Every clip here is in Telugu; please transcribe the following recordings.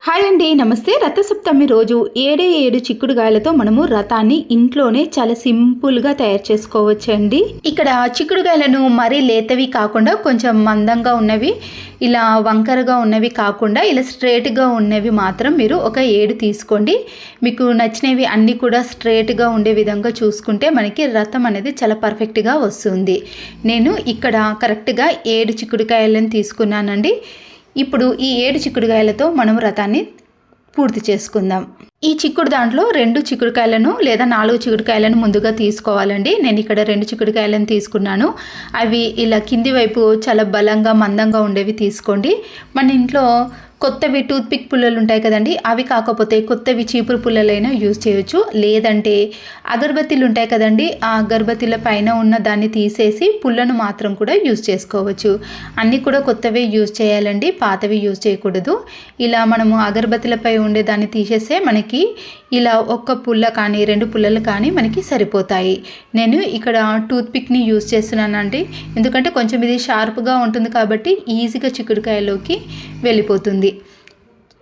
హాయ్ అండి, నమస్తే. రథసప్తమి రోజు 7 చిక్కుడుగాయలతో మనము రథాన్ని ఇంట్లోనే చాలా సింపుల్గా తయారు చేసుకోవచ్చండి. ఇక్కడ చిక్కుడుగాయలను మరీ లేతవి కాకుండా కొంచెం మందంగా ఉన్నవి, ఇలా వంకరగా ఉన్నవి కాకుండా ఇలా స్ట్రేట్గా ఉన్నవి మాత్రం మీరు ఒక 7 తీసుకోండి. మీకు నచ్చినవి అన్నీ కూడా స్ట్రేట్గా ఉండే విధంగా చూసుకుంటే మనకి రథం అనేది చాలా పర్ఫెక్ట్గా వస్తుంది. నేను ఇక్కడ కరెక్ట్గా 7 చిక్కుడుకాయలను తీసుకున్నానండి. ఇప్పుడు ఈ 7 చిక్కుడుకాయలతో మనం రథాన్ని పూర్తి చేసుకుందాం. ఈ చిక్కుడు దాంట్లో 2 చిక్కుడుకాయలను లేదా 4 చిక్కుడుకాయలను ముందుగా తీసుకోవాలండి. నేను ఇక్కడ 2 చిక్కుడుకాయలను తీసుకున్నాను. అవి ఇలా కింది వైపు చాలా బలంగా మందంగా ఉండేవి తీసుకోండి. మన ఇంట్లో కొత్తవి టూత్పిక్ పుల్లలు ఉంటాయి కదండి, అవి కాకపోతే కొత్తవి చీపురు పుల్లలైనా యూజ్ చేయొచ్చు. లేదంటే అగరబత్తీలు ఉంటాయి కదండి, ఆ అగరబత్తీల పైన ఉన్న దాన్ని తీసేసి పుల్లను మాత్రం కూడా యూజ్ చేసుకోవచ్చు. అన్నీ కూడా కొత్తవే యూజ్ చేయాలండి, పాతవి యూజ్ చేయకూడదు. ఇలా మనము అగరబత్తీలపై ఉండే దాన్ని తీసేస్తే మనకి ఇలా ఒక్క పుల్ల కానీ 2 పుల్లలు కానీ మనకి సరిపోతాయి. నేను ఇక్కడ టూత్పిక్ని యూజ్ చేస్తున్నానండి, ఎందుకంటే కొంచెం ఇది షార్ప్గా ఉంటుంది కాబట్టి ఈజీగా చిక్కుడుకాయలోకి వెళ్ళిపోతుంది.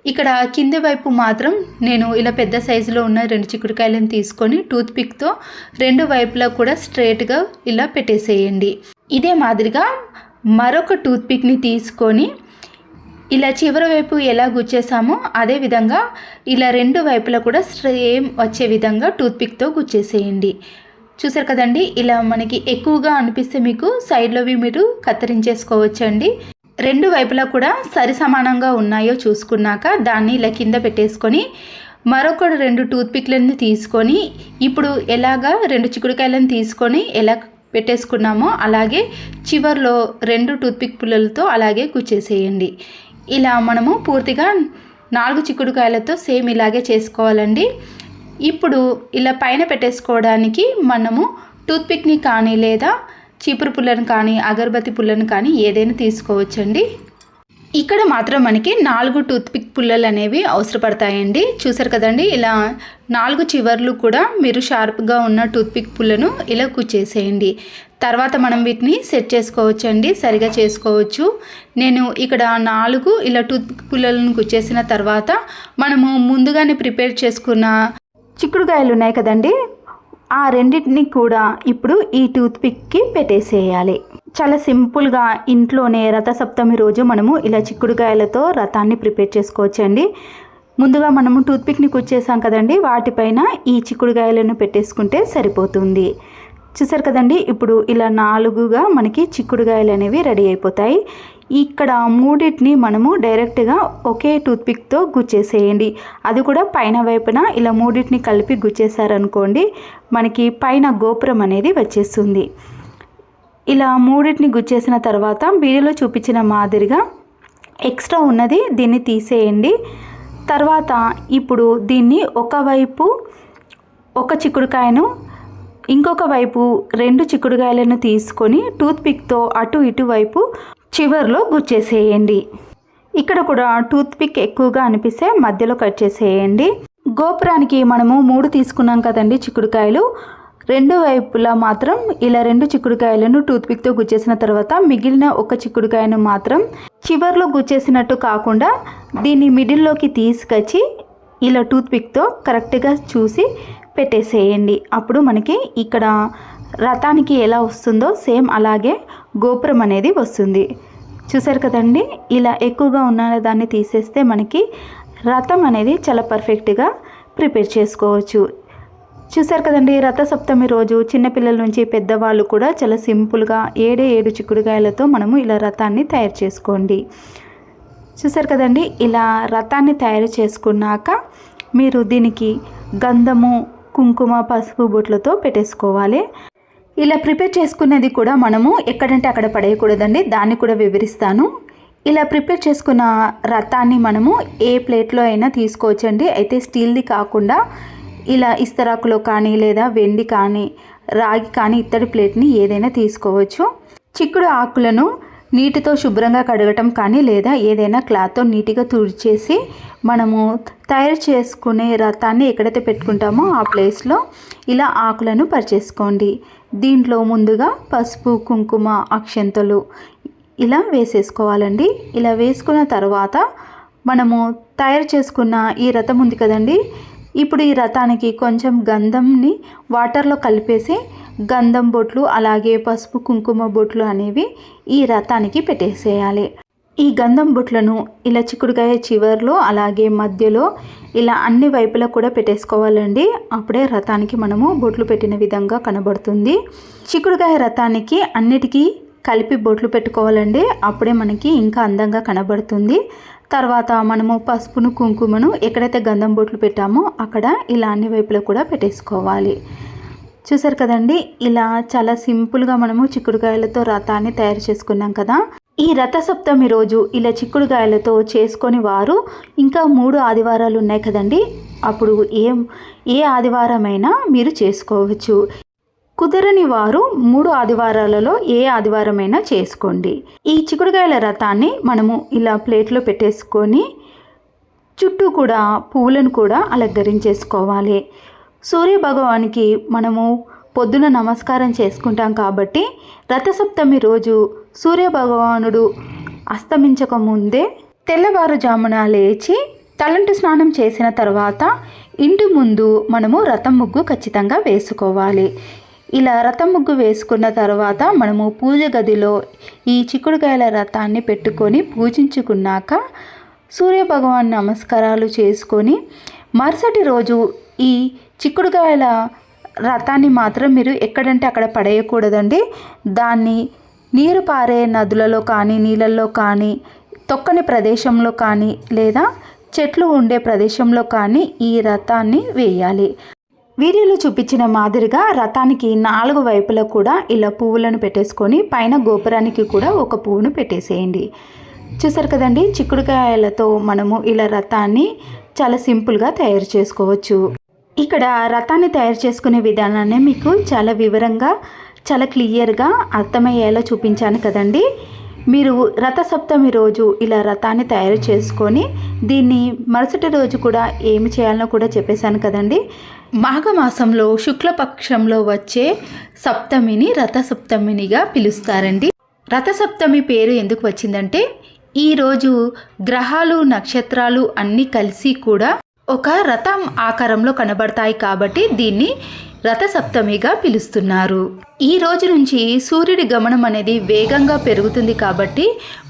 ఇక్కడ కింది వైపు మాత్రం నేను ఇలా పెద్ద సైజులో ఉన్న 2 చిక్కుడుకాయలను తీసుకొని టూత్పిక్తో 2 వైపులా కూడా స్ట్రైట్గా ఇలా పెట్టేసేయండి. ఇదే మాదిరిగా మరొక టూత్పిక్ని తీసుకొని ఇలా చివరి వైపు ఎలా గుచ్చేసామో అదే విధంగా ఇలా 2 వైపులా కూడా సేమ్ వచ్చే విధంగా టూత్పిక్తో గుచ్చేసేయండి. చూసారు కదండి, ఇలా మనకి ఎక్కువగా అనిపిస్తే మీకు సైడ్లోవి మీరు కత్తిరించేసుకోవచ్చండి. 2 వైపులా కూడా సరి సమానంగా ఉన్నాయో చూసుకున్నాక దాన్ని ఇలా కింద పెట్టేసుకొని మరొక 2 టూత్పిక్లను తీసుకొని ఇప్పుడు ఎలాగా 2 చిక్కుడుకాయలను తీసుకొని ఎలా పెట్టేసుకున్నామో అలాగే చివర్లో 2 టూత్పిక్ పుల్లలతో అలాగే గుచ్చేసేయండి. ఇలా మనము పూర్తిగా 4 చిక్కుడుకాయలతో సేమ్ ఇలాగే చేసుకోవాలండి. ఇప్పుడు ఇలా పైన పెట్టేసుకోవడానికి మనము టూత్పిక్ని కానీ లేదా చీపురు పుల్లను కానీ అగరబత్తి పుల్లను కానీ ఏదైనా తీసుకోవచ్చండి. ఇక్కడ మాత్రం మనకి 4 టూత్పిక్ పుల్లలు అనేవి అవసరపడతాయండి. చూసారు కదండి, ఇలా 4 చివర్లు కూడా మీరు షార్ప్గా ఉన్న టూత్పిక్ పుల్లను ఇలా కుచ్చేసేయండి. తర్వాత మనం వీటిని సెట్ చేసుకోవచ్చండి, సరిగా చేసుకోవచ్చు. నేను ఇక్కడ 4 ఇలా టూత్పిక్ పుల్లలను కుచ్చేసిన తర్వాత మనము ముందుగానే ప్రిపేర్ చేసుకున్న చిక్కుడుకాయలు ఉన్నాయి కదండి, ఆ రెండింటిని కూడా ఇప్పుడు ఈ టూత్పిక్కి పెట్టేసేయాలి. చాలా సింపుల్గా ఇంట్లోనే రథసప్తమి రోజు మనము ఇలా చిక్కుడుకాయలతో రథాన్ని ప్రిపేర్ చేసుకోవచ్చండి. ముందుగా మనము టూత్పిక్ని కుచ్చేసాం కదండి, వాటిపైన ఈ చిక్కుడుకాయలను పెట్టేసుకుంటే సరిపోతుంది. చూసారు కదండి, ఇప్పుడు ఇలా 4గా మనకి చిక్కుడుకాయలు అనేవి రెడీ అయిపోతాయి. ఇక్కడ 3టిని మనము డైరెక్ట్గా ఒకే టూత్పిక్తో గుచ్చేసేయండి. అది కూడా పైన వైపున ఇలా 3టిని కలిపి గుచ్చేసారనుకోండి, మనకి పైన గోపురం అనేది వచ్చేస్తుంది. ఇలా 3టిని గుచ్చేసిన తర్వాత వీడియోలో చూపించిన మాదిరిగా ఎక్స్ట్రా ఉన్నది దీన్ని తీసేయండి. తర్వాత ఇప్పుడు దీన్ని ఒకవైపు ఒక చిక్కుడుకాయను ఇంకొక వైపు 2 చిక్కుడుకాయలను తీసుకొని టూత్పిక్తో అటు ఇటు వైపు చివర్లో గుచ్చేసేయండి. ఇక్కడ కూడా టూత్పిక్ ఎక్కువగా అనిపిస్తే మధ్యలో కట్ చేసేయండి. గోపురానికి మనము 3 తీసుకున్నాం కదండి చిక్కుడుకాయలు, 2 వైపులా మాత్రం ఇలా 2 చిక్కుడుకాయలను టూత్పిక్తో గుచ్చేసిన తర్వాత మిగిలిన ఒక చిక్కుడుకాయను మాత్రం చివర్లో గుచ్చేసినట్టు కాకుండా దీన్ని మిడిల్లోకి తీసుకొచ్చి ఇలా టూత్పిక్తో కరెక్ట్గా చూసి పెట్టేసేయండి. అప్పుడు మనకి ఇక్కడ రథానికి ఎలా వస్తుందో సేమ్ అలాగే గోపురం అనేది వస్తుంది. చూసారు కదండి, ఇలా ఎక్కువగా ఉన్న దాన్ని తీసేస్తే మనకి రథం అనేది చాలా పర్ఫెక్ట్గా ప్రిపేర్ చేసుకోవచ్చు. చూసారు కదండి, రథసప్తమి రోజు చిన్నపిల్లల నుంచి పెద్దవాళ్ళు కూడా చాలా సింపుల్గా 7 చిక్కుడుకాయలతో మనము ఇలా రథాన్ని తయారు చేసుకోండి. చూసారు కదండి, ఇలా రథాన్ని తయారు చేసుకున్నాక మీరు దీనికి గంధము, కుంకుమ, పసుపు బొట్లతో పెట్టేసుకోవాలి. ఇలా ప్రిపేర్ చేసుకునేది కూడా మనము ఎక్కడంటే అక్కడ పడేయకూడదండి, దాన్ని కూడా వివరిస్తాను. ఇలా ప్రిపేర్ చేసుకున్న రథాన్ని మనము ఏ ప్లేట్లో అయినా తీసుకోవచ్చండి. అయితే స్టీల్ది కాకుండా ఇలా ఇస్తరాకులో కానీ లేదా వెండి కానీ రాగి కానీ ఇత్తడి ప్లేట్ని ఏదైనా తీసుకోవచ్చు. చిక్కుడు ఆకులను నీటితో శుభ్రంగా కడగటం కానీ లేదా ఏదైనా క్లాత్తో నీట్గా తుడిచేసి మనము తయారు చేసుకునే రథాన్ని ఎక్కడైతే పెట్టుకుంటామో ఆ ప్లేస్లో ఇలా ఆకులను పరిచేసుకోండి. దీంట్లో ముందుగా పసుపు, కుంకుమ, అక్షంతలు ఇలా వేసేసుకోవాలండి. ఇలా వేసుకున్న తర్వాత మనము తయారు చేసుకున్న ఈ రథం ఉంది కదండి, ఇప్పుడు ఈ రథానికి కొంచెం గంధంని వాటర్లో కలిపేసి గంధం బొట్లు అలాగే పసుపు కుంకుమ బొట్లు అనేవి ఈ రథానికి పెట్టేసేయాలి. ఈ గంధం బొట్లను ఇలా చిక్కుడుకాయ చివర్లో అలాగే మధ్యలో ఇలా అన్ని వైపులా కూడా పెట్టేసుకోవాలండి. అప్పుడే రథానికి మనము బొట్లు పెట్టిన విధంగా కనబడుతుంది. చిక్కుడుకాయ రథానికి అన్నిటికీ కలిపి బొట్లు పెట్టుకోవాలండి. అప్పుడే మనకి ఇంకా అందంగా కనబడుతుంది. తర్వాత మనము పసుపును కుంకుమను ఎక్కడైతే గంధం బొట్లు పెట్టామో అక్కడ ఇలా అన్ని వైపులా కూడా పెట్టేసుకోవాలి. చూసారు కదండి, ఇలా చాలా సింపుల్గా మనము చిక్కుడుకాయలతో రథాన్ని తయారు చేసుకున్నాం కదా. ఈ రథసప్తమి రోజు ఇలా చిక్కుడుకాయలతో చేసుకొని వారు ఇంకా 3 ఆదివారాలు ఉన్నాయి కదండి, అప్పుడు ఏ ఆదివారమైనా మీరు చేసుకోవచ్చు. కుదరని వారు 3 ఆదివారాలలో ఏ ఆదివారమైనా చేసుకోండి. ఈ చిక్కుడుకాయల రథాన్ని మనము ఇలా ప్లేట్లో పెట్టేసుకొని చుట్టూ కూడా పువ్వులను కూడా అలంకరించేసుకోవాలి. సూర్య భగవానికి మనము పొద్దున నమస్కారం చేసుకుంటాం కాబట్టి రథసప్తమి రోజు సూర్య భగవానుడు అస్తమించక ముందే తెల్లవారుజామున లేచి తలంటు స్నానం చేసిన తర్వాత ఇంటి ముందు మనము రథం ముగ్గు ఖచ్చితంగా వేసుకోవాలి. ఇలా రథం ముగ్గు వేసుకున్న తర్వాత మనము పూజ గదిలో ఈ చిక్కుడుకాయల రథాన్ని పెట్టుకొని పూజించుకున్నాక సూర్యభగవాన్ నమస్కారాలు చేసుకొని మరుసటి రోజు ఈ చిక్కుడుకాయల రథాన్ని మాత్రం మీరు ఎక్కడంటే అక్కడ పడేయకూడదండి. దాన్ని నీరు పారే నదులలో కానీ నీళ్ళల్లో కానీ తొక్కని ప్రదేశంలో కానీ లేదా చెట్లు ఉండే ప్రదేశంలో కానీ ఈ రథాన్ని వేయాలి. వీడియోలో చూపించిన మాదిరిగా రథానికి 4 వైపులా కూడా ఇలా పువ్వులను పెట్టేసుకొని పైన గోపురానికి కూడా ఒక పువ్వును పెట్టేసేయండి. చూసారు కదండి, చిక్కుడుకాయలతో మనము ఇలా రథాన్ని చాలా సింపుల్గా తయారు చేసుకోవచ్చు. ఇక్కడ రథాన్ని తయారు చేసుకునే విధానాన్ని మీకు చాలా వివరంగా చాలా క్లియర్గా అర్థమయ్యేలా చూపించాను కదండి. మీరు రథసప్తమి రోజు ఇలా రథాన్ని తయారు చేసుకొని దీన్ని మరుసటి రోజు కూడా ఏమి చేయాలనో కూడా చెప్పేశాను కదండి. మాఘమాసంలో శుక్లపక్షంలో వచ్చే సప్తమిని రథసప్తమినిగా పిలుస్తారండి. రథసప్తమి పేరు ఎందుకు వచ్చిందంటే ఈరోజు గ్రహాలు నక్షత్రాలు అన్నీ కలిసి కూడా ఒక రథం ఆకారంలో కనబడతాయి కాబట్టి దీన్ని రథసప్తమిగా పిలుస్తున్నారు. ఈ రోజు నుంచి సూర్యుడి గమనం అనేది వేగంగా పెరుగుతుంది కాబట్టి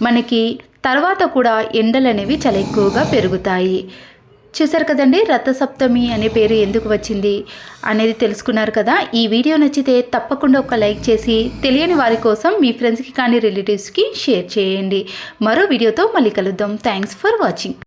మనకి తర్వాత కూడా ఎండలు అనేవి చాలా ఎక్కువగా పెరుగుతాయి. చూసారు కదండి, రథసప్తమి అనే పేరు ఎందుకు వచ్చింది అనేది తెలుసుకున్నారు కదా. ఈ వీడియో నచ్చితే తప్పకుండా ఒక లైక్ చేసి తెలియని వారి కోసం మీ ఫ్రెండ్స్కి కానీ రిలేటివ్స్కి షేర్ చేయండి. మరో వీడియోతో మళ్ళీ కలుద్దాం. Thanks for watching.